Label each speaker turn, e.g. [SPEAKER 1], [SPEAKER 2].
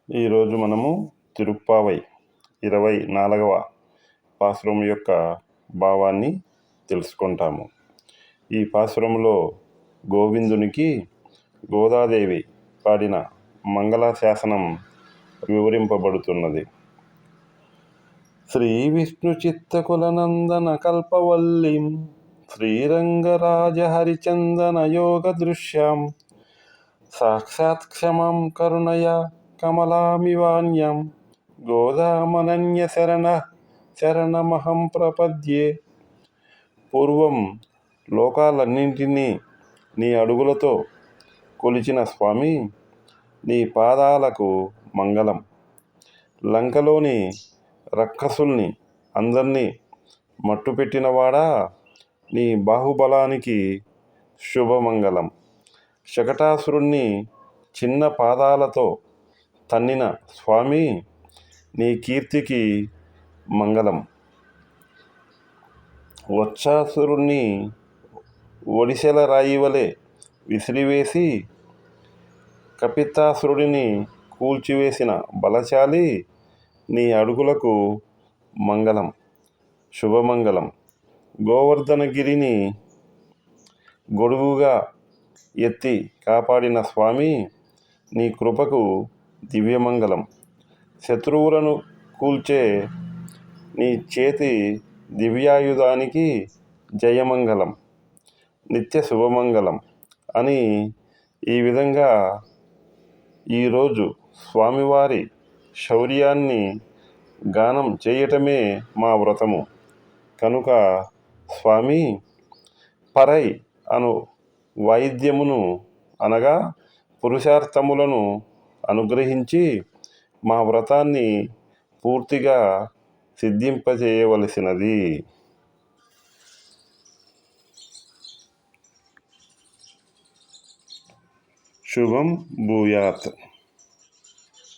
[SPEAKER 1] ఈరోజు మనము తిరుప్పావై 24వ పాసురం యొక్క భావాన్ని తెలుసుకుంటాము. ఈ పాసురంలో గోవిందునికి గోదాదేవి పాడిన మంగళాశాసనం వివరింపబడుతున్నది. శ్రీ విష్ణు చిత్తకులనందన కల్పవల్లిం శ్రీరంగరాజ హరిచందన యోగ దృశ్యాం సాక్షాత్ క్షమాం కరుణయా కమలామివాన్యం గోదామనన్య శరణమహం ప్రపద్యే. పూర్వం లోకాలన్నింటినీ నీ అడుగులతో కొలిచిన స్వామి, నీ పాదాలకు మంగళం. లంకలోని రక్కసుల్ని అందర్నీ మట్టుపెట్టినవాడా, నీ బాహుబలానికి శుభమంగళం. శకటాసురుణ్ణి చిన్న పాదాలతో తన్నిన స్వామి, నీ కీర్తికి మంగళం. వత్సాసురుణ్ణి ఒడిశెల రాయివలె విసిరివేసి కపిత్తాసురుడిని కూల్చివేసిన బలశాలి, నీ అడుగులకు మంగళం, శుభమంగళం. గోవర్ధనగిరిని గొడుగుగా ఎత్తి కాపాడిన స్వామి, నీ కృపకు దివ్యమంగళం. శత్రువులను కూల్చే నీ చేతి దివ్యాయుధానికి జయమంగళం, నిత్య శుభమంగళం అని ఈ విధంగా ఈరోజు స్వామివారి శౌర్యాన్ని గానం చేయటమే మా వ్రతము. కనుక స్వామి, పరై అను వాయిద్యమును అనగా పురుషార్థములను అనుగ్రహించి మా వ్రతాన్ని పూర్తిగా సిద్ధింపచేయవలసినది. శుభం భూయాత్.